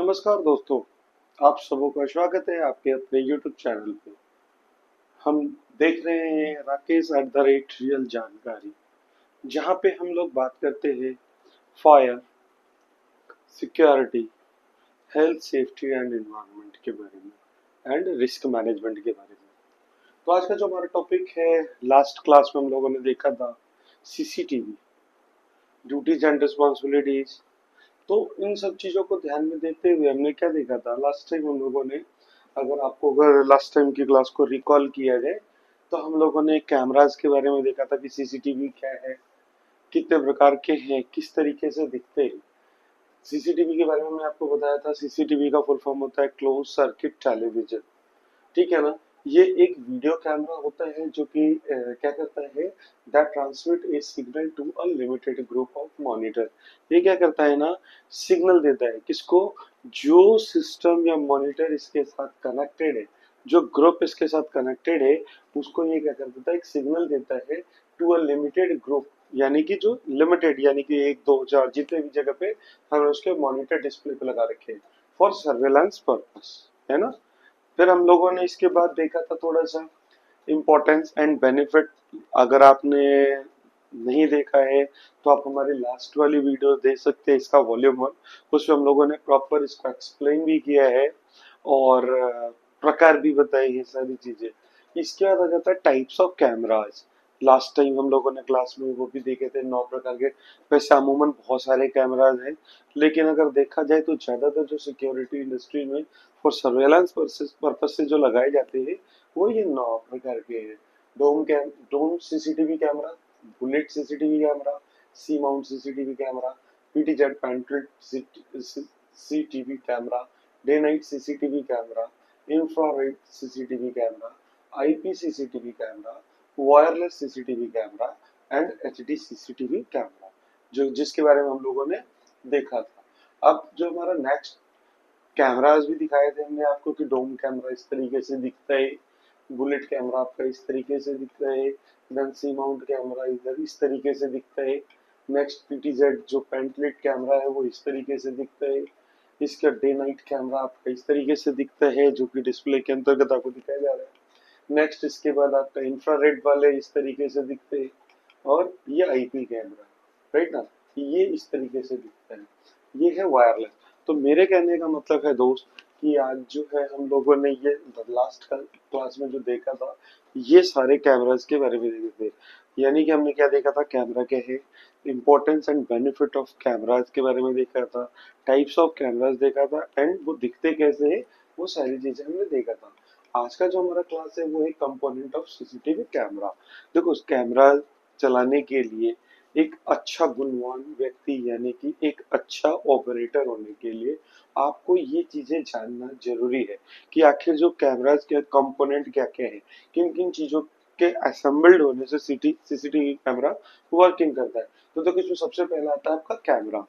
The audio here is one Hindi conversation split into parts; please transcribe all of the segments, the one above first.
नमस्कार दोस्तों, आप सबों का स्वागत है आपके अपने YouTube चैनल पे। हम देख रहे हैं Rakesh at the rate real जानकारी, जहाँ पे हम लोग बात करते हैं fire, security, health safety and environment के बारे में एंड रिस्क मैनेजमेंट के बारे में। तो आज का जो हमारा टॉपिक है, लास्ट क्लास में हम लोगों ने देखा था सीसीटीवी, ड्यूटीज एंड रिस्पॉन्सिबिलिटीज। तो इन सब चीजों को ध्यान में देते हुए हमने क्या देखा था लास्ट टाइम हम लोगों ने, अगर लास्ट टाइम की क्लास को रिकॉल किया जाए तो हम लोगों ने कैमरास के बारे में देखा था कि सीसीटीवी क्या है, कितने प्रकार के हैं, किस तरीके से दिखते हैं। सीसीटीवी के बारे में मैं आपको बताया था, सीसीटीवी का फुल फॉर्म होता है क्लोज सर्किट टेलीविजन, ठीक है ना। ये एक वीडियो कैमरा होता है जो कि क्या करता है, that transmit a signal to a limited group of monitor. ये क्या करता है ना, सिग्नल देता है किसको, जो सिस्टम या मॉनिटर इसके साथ कनेक्टेड है, जो ग्रुप इसके साथ कनेक्टेड है, उसको ये क्या कर देता है, एक सिग्नल देता है टू अ लिमिटेड ग्रुप, यानी कि जो लिमिटेड, यानी कि एक दो चार जितने भी जगह पे हमने उसके मॉनिटर डिस्प्ले पे लगा रखे हैं फॉर सर्वेलेंस पर्पस, है ना। फिर हम लोगों ने इसके बाद देखा था थोड़ा सा इम्पोर्टेंस एंड बेनिफिट। अगर आपने नहीं देखा है तो आप हमारी लास्ट वाली वीडियो देख सकते हैं, इसका वॉल्यूम 1। उसमें हम लोगों ने प्रॉपर इसको एक्सप्लेन भी किया है और प्रकार भी बताई है सारी चीजें। इसके बाद आ जाता है types of cameras. Last time हम लोगों ने क्लास में वो भी देखे थे 9 प्रकार के। वैसे अमूमन बहुत सारे कैमराज हैं, लेकिन अगर देखा जाए तो ज्यादातर जो सिक्योरिटी इंडस्ट्री में फॉर सर्वेलेंस पर्पस से जो लगाए जाते हैं वो ये 9 प्रकार के हैं। Dome CCTV camera, bullet CCTV camera, C mount CCTV camera, PTZ painted CTV camera, day night CCTV camera, infrared CCTV camera, IP CCTV camera, wireless CCTV camera and HD CCTV camera, जो जिसके बारे में हम लोगों ने देखा था। अब जो हमारा नेक्स्ट कैमरास भी दिखाए थे हमने आपको कि डोम कैमरा इस तरीके से दिखता है, बुलेट कैमरा आपका इस तरीके से दिखता है, देन सी माउंट कैमरा इधर इस तरीके से दिखता है, नेक्स्ट पीटीजेड जो पेंटलेट कैमरा है वो इस तरीके से दिखता है, इसका डे नाइट कैमरा आपका इस तरीके से दिखता है जो कि डिस्प्ले के अंतर्गत आपको दिखाया जा रहा है। नेक्स्ट इसके बाद आपका इंफ्रारेड वाले इस तरीके से दिखते हैं, और ये आईपी कैमरा, राइट ना, ये इस तरीके से दिखता है। ये है वायरलेस। तो मेरे कहने का मतलब है दोस्त कि आज जो है हम लोगों ने ये लास्ट क्लास में जो देखा था, ये सारे कैमरास के बारे में देखे थे। यानी कि हमने क्या देखा था, कैमरा क्या है, importance and benefit of cameras के बारे में देखा था, टाइप्स ऑफ कैमरास देखा था, एंड वो दिखते कैसे है, वो सारी चीजें हमने देखा था। आज का जो हमारा क्लास है वो है कंपोनेंट ऑफ सीसीटीवी कैमरा। देखो, कैमरा चलाने के लिए एक अच्छा गुणवान व्यक्ति यानी कि एक अच्छा ऑपरेटर होने के लिए आपको ये चीजें जानना जरूरी है कि आखिर जो कैमरास के कंपोनेंट क्या क्या है, किन किन चीजों के असेंबल्ड होने से सीसीटीवी कैमरा वर्किंग करता है। तो देखो, इसमें सबसे पहला आता है आपका कैमरा।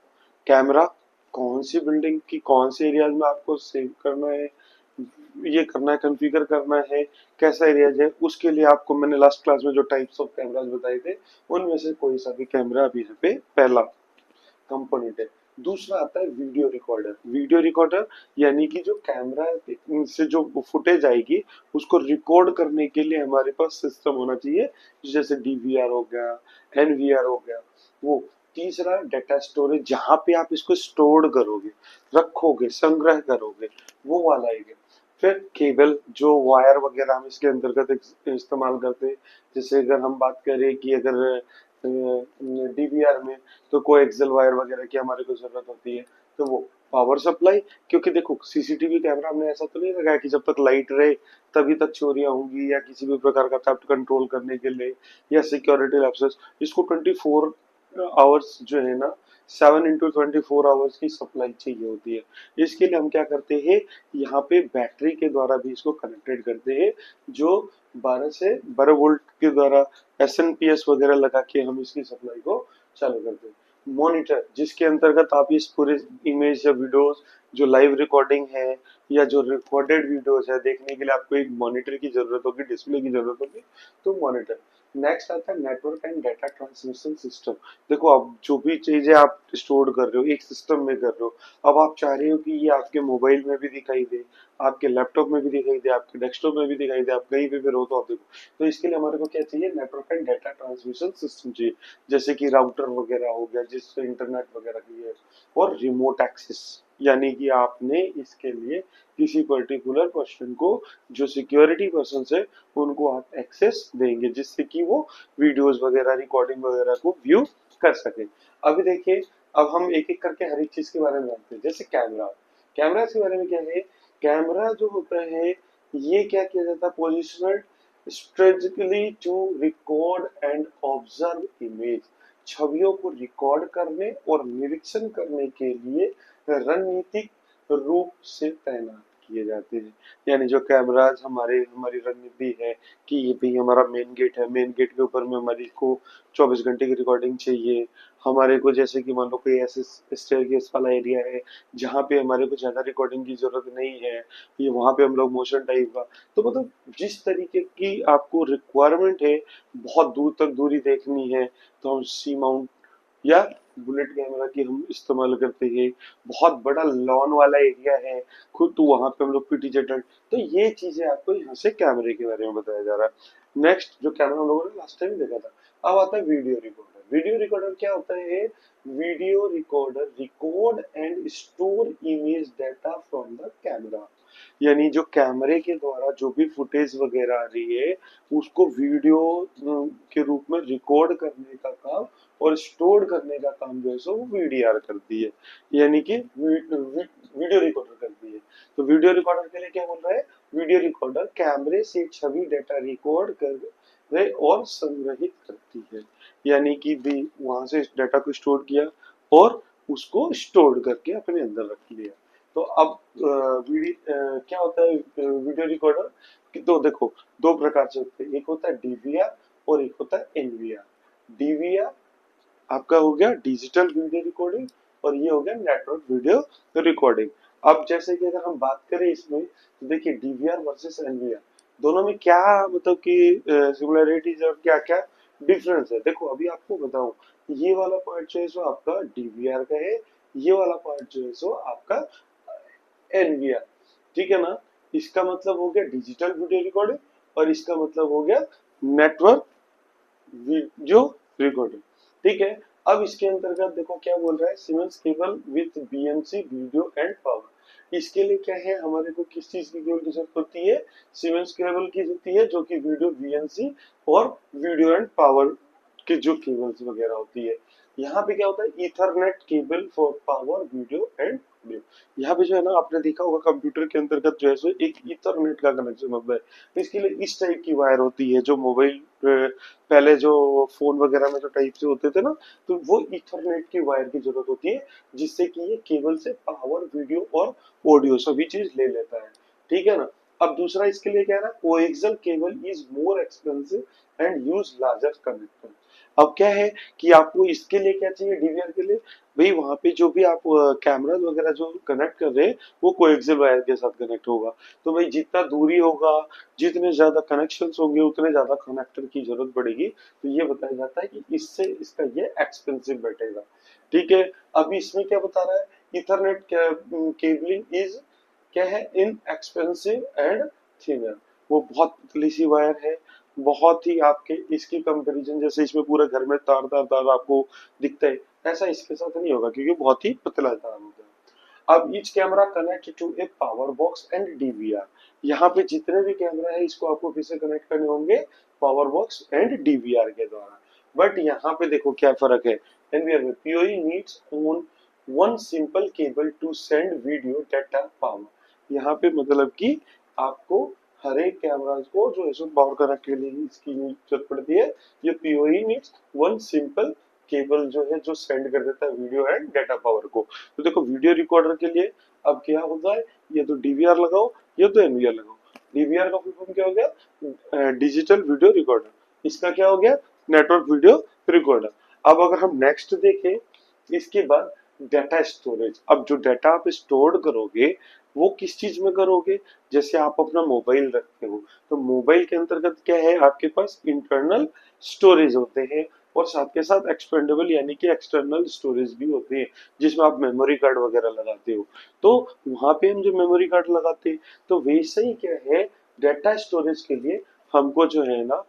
कैमरा कौन सी बिल्डिंग की कौन से एरियाज में आपको सेव करना है, ये करना है, कॉन्फ़िगर करना है, कैसा एरिया है, उसके लिए आपको मैंने लास्ट क्लास में जो टाइप्स ऑफ कैमरास बताए थे उनमें से कोई सा भी कैमरा अभी यहाँ पे पहला कंपोनेंट है। दूसरा आता है वीडियो रिकॉर्डर। वीडियो रिकॉर्डर यानी कि जो कैमरा से जो फुटेज आएगी उसको रिकॉर्ड करने के लिए हमारे पास सिस्टम होना चाहिए, जैसे डीवीआर हो गया, एनवीआर हो गया वो। तीसरा डेटा स्टोरेज, जहां पे आप इसको स्टोर करोगे, रखोगे, संग्रह करोगे, वो वाला एरिया। फिर केबल, जो वायर वगैरह हम इसके अंतर्गत इस्तेमाल करते हैं, जैसे अगर हम बात करें कि अगर डीवीआर में तो कोएक्सियल वायर वगैरह की हमारे को जरूरत होती है, तो वो पावर सप्लाई। क्योंकि देखो, सीसीटीवी कैमरा हमने ऐसा तो नहीं लगाया कि जब तक लाइट रहे तभी तक चोरियां होंगी या किसी भी प्रकार का थेफ्ट कंट्रोल करने के लिए या सिक्योरिटी लैप्सेस। इसको 24 आवर्स जो है ना, 7 into 24 आवर्स की सप्लाई चाहिए होती है। इसके लिए हम क्या करते हैं, यहाँ पे बैटरी के द्वारा भी इसको कनेक्टेड करते हैं, जो 12 से 12 वोल्ट के द्वारा एसएनपीएस वगैरह लगा के हम इसकी सप्लाई को चालू करते हैं। मॉनिटर, जिसके अंतर्गत आप इस पूरे इमेज या वीडियोस जो लाइव रिकॉर्डिंग है या जो रिकॉर्डेड वीडियोस है देखने के लिए आपको एक मॉनिटर की जरूरत होगी, डिस्प्ले की जरूरत होगी, तो मॉनिटर। नेक्स्ट आता है network and data transmission system. देखो अब जो भी चीजें आप स्टोर कर रहे हो एक सिस्टम में कर रहे हो, अब आप चाह रहे हो कि ये आपके मोबाइल में भी दिखाई दे, आपके लैपटॉप में भी दिखाई दे, आपके डेस्कटॉप में भी दिखाई दे, आप कहीं पे रहो तो आप देखो। तो इसके लिए हमारे को क्या चाहिए, network and data transmission system चाहिए, जैसे कि राउटर वगैरह हो गया जिससे इंटरनेट वगैरह की है, और रिमोट एक्सेस, यानी कि आपने इसके लिए किसी पर्टिकुलर पर्सन को, जो सिक्योरिटी पर्सन है, उनको आप एक्सेस देंगे जिससे कि वो वीडियोस वगैरह रिकॉर्डिंग वगैरह को व्यू कर सके। अभी देखिए, अब हम एक एक करके हर एक चीज के बारे में जानते हैं। जैसे कैमरा, कैमरा के बारे में क्या है, कैमरा जो होता है ये क्या किया जाता है, positional strategically to record and observe image, छवियों को रिकॉर्ड करने और निरीक्षण करने के लिए रणनीतिक रूप से तैनात किए जाते हैं। यानी जो कैमराज हमारी रणनीति है कि ये भी हमारा मेन गेट है, मेन गेट के ऊपर में हमारी को 24 घंटे की रिकॉर्डिंग चाहिए। हमारे को जैसे कि मान लो कोई ऐसे स्टेयरकेस वाला एरिया है जहाँ पे हमारे को ज्यादा रिकॉर्डिंग की जरूरत नहीं है, ये वहां पे हम लोग मोशन टाइप का, तो मतलब जिस तरीके की आपको रिक्वायरमेंट है, बहुत दूर तक दूरी देखनी है तो हम सी माउंट या बुलेट कैमरा की हम इस्तेमाल करते हैं। बहुत बड़ा लॉन वाला एरिया है खुद, तो वहां पे हम लोग पीटीजेड, तो ये चीजें आपको यहाँ से कैमरे के बारे में बताया जा रहा है। नेक्स्ट जो कैमरा हम लोगों ने लास्ट टाइम देखा था, अब आता है वीडियो रिकॉर्डर। वीडियो रिकॉर्डर क्या होता है, video recorder record and store image data from the camera, यानी जो कैमरे के द्वारा जो भी फुटेज वगैरह आ रही है उसको वीडियो के रूप में रिकॉर्ड करने का काम और स्टोर करने का काम जो है सो वो वीडीआर करती है, यानी कि वीडियो रिकॉर्डर करती है। तो वीडियो रिकॉर्डर के लिए क्या बोल रहा है, वीडियो रिकॉर्डर कैमरे से छवि डेटा रिकॉर्ड कर रहे और संग्रहित करती है, यानी कि भी वहां से डाटा को स्टोर किया और उसको स्टोर करके अपने अंदर रख लिया। तो अब क्या होता है वीडियो रिकॉर्डर कि, तो देखो दो प्रकार से होते हैं, एक होता है डीवीआर और एक होता है एनवीआर। डीवीआर आपका हो गया डिजिटल वीडियो रिकॉर्डिंग और ये हो गया नेटवर्क वीडियो रिकॉर्डिंग। अब जैसे कि अगर हम बात करें इसमें, तो देखिए डीवीआर वर्सेस एनवीआर, दोनों में क्या मतलब कि सिमिलरिटीज और क्या क्या डिफरेंस है। देखो अभी आपको बताऊं, ये वाला पार्ट जो है सो आपका डीवीआर का है, ये वाला पार्ट जो है सो आपका एनवीआर, ठीक है ना। इसका मतलब हो गया डिजिटल वीडियो रिकॉर्डिंग और इसका मतलब हो गया नेटवर्क वीडियो रिकॉर्डिंग, ठीक है। अब इसके अंतर्गत देखो क्या बोल रहा है, siemens cable with BNC video and power. इसके लिए क्या है, हमारे को किस चीज की केबल की जरूरत होती है, सीमेंस केबल की होती है जो कि वीडियो बीएनसी और वीडियो एंड पावर की जो केबल्स वगैरह होती है। यहाँ पे क्या होता है, Ethernet cable for power video and audio. यहाँ पे जो है ना, आपने देखा होगा कंप्यूटर के अंतर्गत जो है सो एक ईथरनेट का कनेक्शन होता है, तो इसके लिए इस टाइप की वायर होती है, जो मोबाइल पहले जो फोन वगैरह में जो टाइप से होते थे ना, तो वो ईथरनेट की वायर की जरूरत होती है, जिससे कि ये केबल से पावर वीडियो और ऑडियो सभी चीज ले लेता है, ठीक है ना। अब दूसरा इसके लिए क्या है ना, coaxial cable is more expensive and use larger connector. अब क्या है कि आपको इसके लिए क्या चाहिए, डीवीआर के लिए भाई वहां पे जो भी आप कैमरा वगैरह जो कनेक्ट कर रहे हैं वो कोएक्सियल वायर के साथ कनेक्ट होगा। तो भाई जितना दूरी होगा, जितने ज्यादा कनेक्शंस होंगे उतने ज्यादा कनेक्टर की जरूरत पड़ेगी, तो ये बताया जाता है कि इससे इसका ये एक्सपेंसिव बैठेगा, ठीक है। अभी इसमें क्या बता रहा है, इथरनेट केबलिंग इज क्या है, इन एक्सपेंसिव एंड थिनर, वो बहुत पतली सी वायर है, बहुत ही आपके इसकी कंपैरिजन जैसे इसमें पूरे घर में तार तार तार आपको दिखता है, ऐसा इसके साथ नहीं होगा क्योंकि बहुत ही पतला तार होता है। अब each camera connect to a power box and DVR, यहाँ पे जितने भी कैमरा है इसको आपको किससे कनेक्ट करने होंगे, पावर बॉक्स एंड डीवीआर के द्वारा। बट यहाँ पे देखो क्या फर्क है, एनवीआर में POE needs own one simple cable to send video data power. यहाँ पे मतलब कि आपको हर एक कैमरा को जो है पावर कनेक्ट के लिए इसकी जरूरत पड़ती है। ये PoE needs one simple cable जो है जो सेंड कर देता है वीडियो एंड डेटा पावर को। तो देखो वीडियो रिकॉर्डर के लिए अब क्या होता है, ये तो डीवीआर लगाओ ये तो एनवीआर लगाओ। डीवीआर का फुल फॉर्म क्या हो गया, डिजिटल वीडियो रिकॉर्डर, इसका क्या हो गया, नेटवर्क वीडियो रिकॉर्डर। अब अगर हम नेक्स्ट देखें, इसके बाद डाटा स्टोरेज। अब जो डाटा आप स्टोर करोगे वो किस चीज में करोगे? जैसे आप अपना मोबाइल रखते हो तो मोबाइल के अंतर्गत क्या है, आपके पास इंटरनल स्टोरेज होते हैं और साथ के साथ एक्सपेंडेबल यानी कि एक्सटर्नल स्टोरेज भी होते हैं, जिसमें आप मेमोरी कार्ड वगैरह लगाते हो। तो वहां पे हम जो मेमोरी कार्ड लगाते हैं, तो वैसे ही क्या है, डाटा स्टोरेज के लिए हमको जो है ना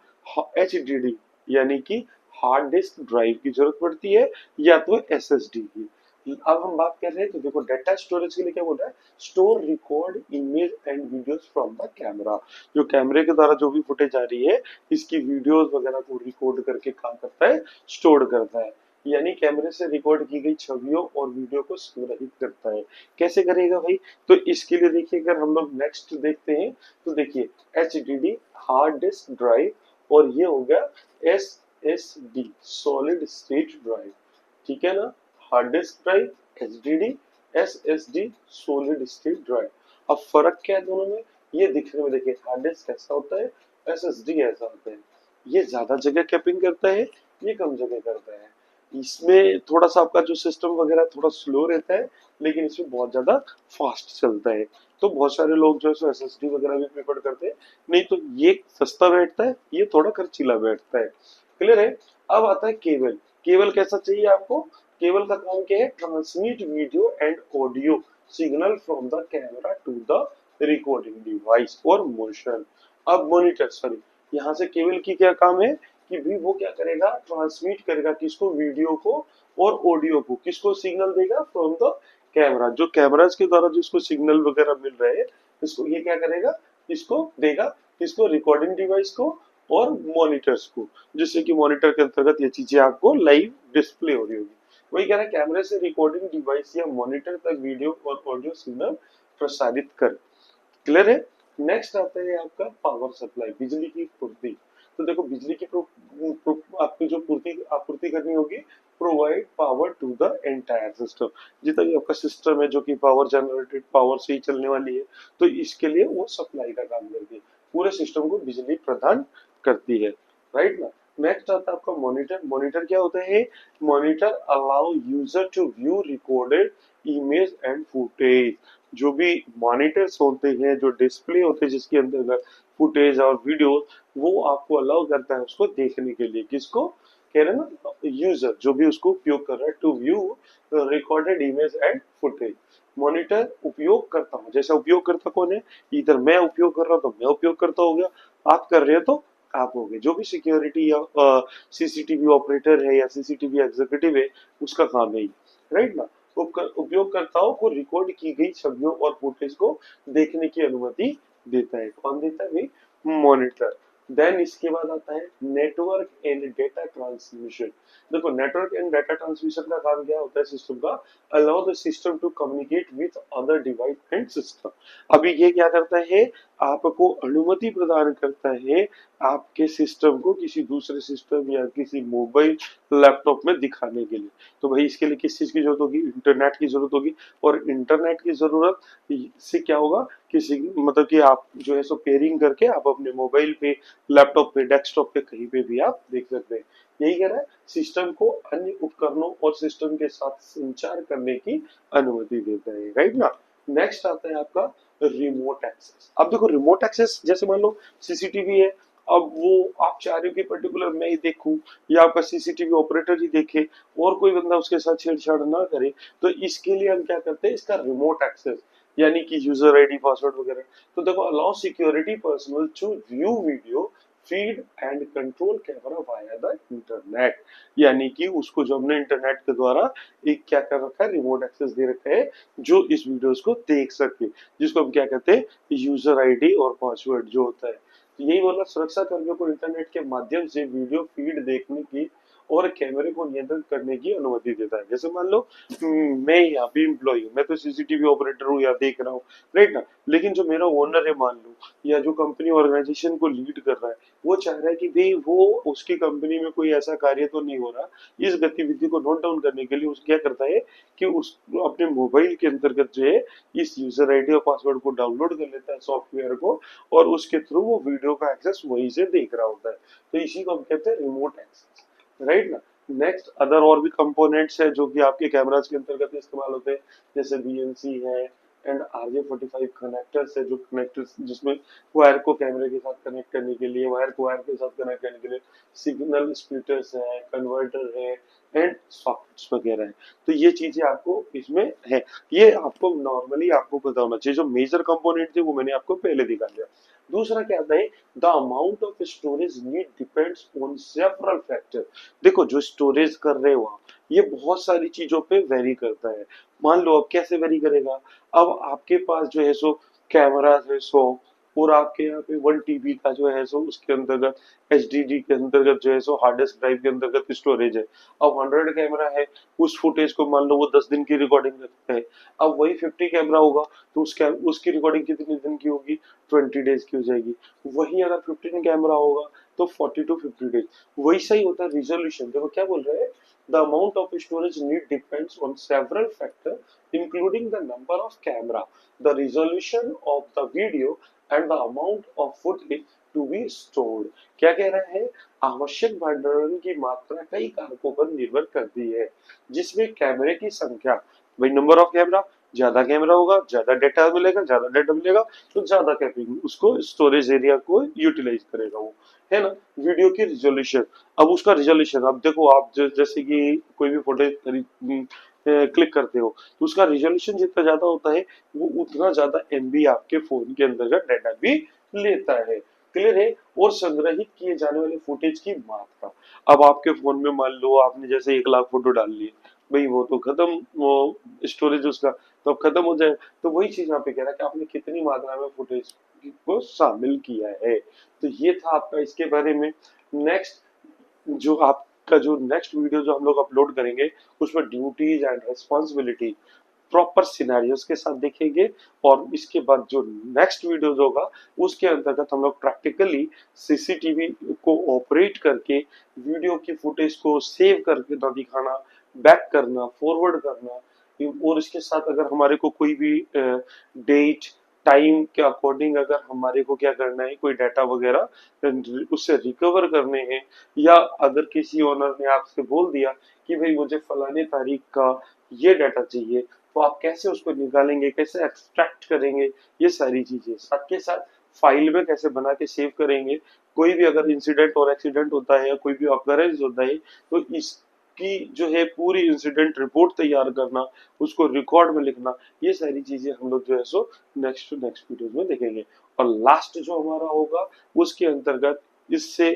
HDD यानी कि हार्ड डिस्क ड्राइव की जरूरत पड़ती है, या तो SSD की। अब हम बात कर रहे हैं तो देखो डाटा स्टोरेज के लिए क्या बोल रहा है, store record image and videos from the camera. जो कैमरे के द्वारा जो भी फुटेज आ रही है, इसकी वीडियोस वगैरह को रिकॉर्ड करके काम करता है, स्टोर करता है। यानी कैमरे से रिकॉर्ड की गई छवियों और वीडियो को संग्रहित करता है। कैसे करेगा भाई? तो इसके लिए देखिए, अगर हम लोग नेक्स्ट देखते हैं तो देखिए HDD हार्ड डिस्क ड्राइव, और ये हो गया SSD सॉलिड स्टेट ड्राइव। ठीक है ना? Hard disk drive, HDD, SSD solid state drive. अब फर्क क्या है दोनों में? ये दिखने में देखिए, हार्ड डिस्क ऐसा होता है, SSD ऐसा होता है। ये ज्यादा जगह कैपिंग करता है, ये कम जगह करता है। इसमें थोड़ा सा आपका जो सिस्टम वगैरह थोड़ा स्लो रहता है, लेकिन इसमें बहुत ज्यादा फास्ट चलता है। तो बहुत सारे लोग जो है सो SSD वगैरह भी प्रेफर करते हैं। नहीं तो ये सस्ता बैठता है, ये थोड़ा खर्चीला बैठता है। क्लियर है? अब आता है केबल। केबल कैसा चाहिए आपको? केबल का काम क्या है? Transmit video and audio signal from the camera to the recording device और मोशन। अब मॉनिटर, सॉरी, यहाँ से केबल की क्या काम है कि भी वो क्या करेगा, ट्रांसमिट करेगा किसको, वीडियो को और ऑडियो को। किसको सिग्नल देगा? From the camera. जो कैमराज के द्वारा जिसको सिग्नल वगैरह मिल रहे हैं, इसको ये क्या करेगा, इसको देगा, किसको, रिकॉर्डिंग डिवाइस को और मॉनिटर्स को। जिससे कि मॉनिटर के अंतर्गत ये चीजें आपको लाइव डिस्प्ले हो रही होगी। वही कह रहा है, कैमरे से रिकॉर्डिंग डिवाइस या मॉनिटर तक वीडियो और ऑडियो सिग्नल प्रसारित कर। क्लियर है? नेक्स्ट आता है आपका पावर सप्लाई, बिजली की पूर्ति। तो देखो बिजली की आपकी जो पूर्ति आपूर्ति करनी होगी, provide power to the entire system. जितना भी आपका सिस्टम है जो कि पावर जनरेटेड पावर से ही चलने वाली है, तो इसके लिए वो सप्लाई का काम करती है, पूरे सिस्टम को बिजली प्रदान करती है। राइट ना? नेक्स्ट आता है आपका मॉनिटर। मॉनिटर क्या होता है? Monitor allow user to view recorded image and footage. जो भी मॉनिटर्स होते हैं, जो डिस्प्ले होते हैं जिसके अंदर फुटेज और वीडियो, वो आपको अलाउ करता है उसको देखने के लिए। किसको कह रहे हैं ना? यूजर, जो भी उसको उपयोग कर रहा है, to view recorded image and footage. Monitor उपयोग करता हूँ, जैसा उपयोग करता कौन है? इधर मैं उपयोग कर रहा हूँ तो मैं उपयोग करता हो गया, आप कर रहे हो तो आप हो गए। जो भी सिक्योरिटी या CCTV ऑपरेटर है या CCTV एग्जीक्यूटिव है, उसका काम है। राइट ना? उपयोगकर्ताओं को रिकॉर्ड की गई छवियों और फुटेज को देखने की अनुमति देता है। कौन देता है भाई? मॉनिटर। देन इसके बाद आता है नेटवर्क एंड डेटा ट्रांसमिशन। देखो नेटवर्क एंड डाटा ट्रांसमिशन का काम क्या होता है सिस्टम का? Allow the system to communicate with other device and system. अभी ये क्या करता है? आपको अनुमति प्रदान करता है आपके सिस्टम को किसी दूसरे सिस्टम या किसी मोबाइल लैपटॉप में दिखाने के लिए। तो भाई इसके लिए किस चीज की जरूरत होगी? इंटरनेट की जरूरत होगी। और इंटरनेट की जरूरत से क्या होगा, किसी मतलब कि आप जो है सो पेयरिंग करके आप अपने मोबाइल पे, लैपटॉप पे, डेस्कटॉप पे कहीं पे भी आप देख सकते हैं। यही कह रहा है, सिस्टम को अन्य उपकरणों और सिस्टम के साथ संचार करने की अनुमति देता है। राइट ना? नेक्स्ट आता है आपका रिमोट एक्सेस। अब देखो रिमोट एक्सेस, जैसे मान लो CCTV है, अब वो आप चाह रहे हो कि पर्टिकुलर मैं ही देखूं या आपका CCTV ऑपरेटर ही देखे और कोई बंदा उसके साथ छेड़छाड़ ना करे, तो इसके लिए हम क्या करते हैं, इसका रिमोट एक्सेस यानी कि यूजर ID पासवर्ड वगैरह। तो देखो allow security personal to view video feed and control camera via the internet. यानी कि उसको जो हमने इंटरनेट के द्वारा एक क्या कर रखा है, रिमोट एक्सेस दे रखा है, जो इस वीडियोस को देख सके, जिसको हम क्या कहते हैं, यूजर ID और पासवर्ड जो होता है। तो यही बोला, सुरक्षा कर्मियों को इंटरनेट के माध्यम से वीडियो फीड देखने की और कैमरे को नियंत्रित करने की अनुमति देता है। जैसे मान लो मैं यहाँ पे एम्प्लॉय हूँ, मैं तो CCTV ऑपरेटर हूँ या देख रहा हूँ, राइट ना? लेकिन जो मेरा ओनर है मान लो, या जो कंपनी ऑर्गेनाइजेशन को लीड कर रहा है, वो चाह रहा है कि भाई वो उसकी कंपनी में कोई ऐसा कार्य तो नहीं हो रहा। इस गतिविधि को नोट डाउन करने के लिए उस क्या करता है कि उस अपने मोबाइल के अंतर्गत जो है इस यूजर ID और पासवर्ड को डाउनलोड कर लेता है सॉफ्टवेयर को, और उसके थ्रू वो वीडियो का एक्सेस वहीं से देख रहा होता है। तो इसी को हम कहते हैं रिमोट एक्सेस। राइट ना? नेक्स्ट अदर और भी कंपोनेंट्स है जो कि आपके कैमरास के अंतर्गत इस्तेमाल होते हैं, जैसे बीएनसी है एंड RJ45 कनेक्टर्स है, जो कनेक्टर्स जिसमें वायर को कैमरे के साथ कनेक्ट करने के लिए, वायर को वायर के साथ कनेक्ट करने के लिए सिग्नल स्प्लिटर्स है, कन्वर्टर है एंड सॉकेट्स वगैरह है। तो ये चीजें आपको इसमें है, ये आपको नॉर्मली आपको पता होना चाहिए। जो मेजर कंपोनेंट थे वो मैंने आपको पहले दिखा दिया। दूसरा क्या आता है, the amount of storage need depends on several factor. देखो जो स्टोरेज कर रहे हो आप, ये बहुत सारी चीजों पे वेरी करता है। मान लो अब कैसे वेरी करेगा, अब आपके पास जो है सो कैमरा है सो, और आपके यहाँ पे 1 TB का जो है सो उसके अंतर्गत HDD के अंतर्गत जो है सो हार्ड डिस्क ड्राइव के अंतर्गत स्टोरेज है। अब 100 कैमरा है, उस फुटेज को मान लो वो 10 दिन की रिकॉर्डिंग रखते हैं। अब वही 50 कैमरा होगा तो उसकी रिकॉर्डिंग कितने दिन की होगी, 20 डेज की हो जाएगी। वही अगर 15 कैमरा होगा तो 40 to 50 डेज। वैसा ही होता है रिजोल्यूशन। देखो क्या बोल रहे हैं, the amount of storage need depends on several factor including the number of camera, the resolution of the video and the amount of footage to be stored. क्या कह रहे हैं, आवश्यक भंडारण की मात्रा कई कारकों पर निर्भर करती है, जिसमें कैमरे की संख्या, भाई नंबर ऑफ कैमरा, ज्यादा कैमरा होगा ज्यादा डेटा मिलेगा, ज्यादा डेटा मिलेगा तो ज्यादा कैपिंग उसको स्टोरेज एरिया को यूटिलाइज करेगा वो, है ना। वीडियो की रिजोल्यूशन, अब उसका रिजोल्यूशन, अब देखो आप जैसे कि कोई भी फोटो क्लिक करते हो तो उसका रिजोल्यूशन जितना ज्यादा होता है वो उतना ज्यादा MB आपके फोन के अंतर्गत डाटा भी लेता है। क्लियर है। और संग्रहित किए जाने वाले फुटेज की मात्रा, अब आपके फोन में मान लो आपने जैसे 1 लाख फोटो डाल लिए, भाई वो तो खत्म, वो स्टोरेज उसका तो अब खत्म हो जाए। तो वही चीज यहाँ पे कह रहा है कि आपने कितनी मात्रा में फुटेज को शामिल किया है। तो ये था आपका इसके बारे में। नेक्स्ट जो आपका जो नेक्स्ट वीडियो जो हम लोग अपलोड करेंगे उसमें duties and responsibility proper scenarios के साथ देखेंगे। और इसके बाद जो नेक्स्ट वीडियोज होगा उसके अंतर्गत हम लोग प्रैक्टिकली CCTV को ऑपरेट करके वीडियो की फुटेज को सेव करके ना दिखाना, बैक करना, फॉरवर्ड करना, और इसके साथ अगर हमारे को कोई भी डेट टाइम के अकॉर्डिंग अगर हमारे को क्या करना है, कोई डाटा वगैरह उससे रिकवर करने हैं, या अगर किसी ओनर ने आपसे बोल दिया कि भाई मुझे फलाने तारीख का ये डाटा चाहिए, तो आप कैसे उसको निकालेंगे, कैसे एक्सट्रैक्ट करेंगे, ये सारी चीजें साथ के साथ फाइल में कैसे बना के सेव करेंगे। कोई भी अगर इंसिडेंट और एक्सीडेंट होता है या कोई भी ऑकरेंस होता है तो इसकी जो है पूरी इंसिडेंट रिपोर्ट तैयार करना, उसको रिकॉर्ड में लिखना, ये सारी चीजें हम लोग जो है सो नेक्स्ट वीडियोज में देखेंगे। और लास्ट जो हमारा होगा उसके अंतर्गत इससे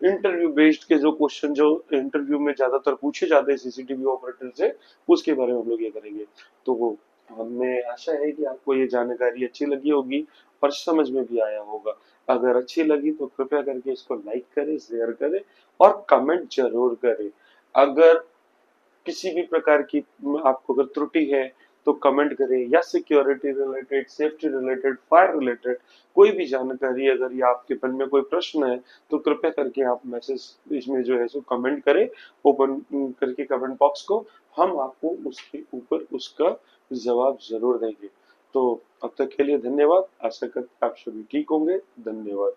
इंटरव्यू बेस्ड के जो क्वेश्चन जो इंटरव्यू में ज्यादातर पूछे जाते हैं CCTV ऑपरेटर से, उसके बारे में हम लोग ये करेंगे। तो वो हमें आशा है कि आपको ये जानकारी अच्छी लगी होगी और समझ में भी आया होगा। अगर अच्छी लगी तो कृपया करके इसको लाइक करें, शेयर करें और कमेंट जरूर करें। अगर किसी भी प्रकार की आपको अगर त्रुटि है तो कमेंट करें, या security related, safety related, fire related कोई भी जानकारी अगर ये आपके मन में कोई प्रश्न है तो कृपया करके आप मैसेज इसमें जो है सो कमेंट करें, ओपन करके कमेंट बॉक्स को, हम आपको उसके ऊपर उसका जवाब जरूर देंगे। तो अब तक के लिए धन्यवाद, आशा करते आप सभी ठीक होंगे। धन्यवाद।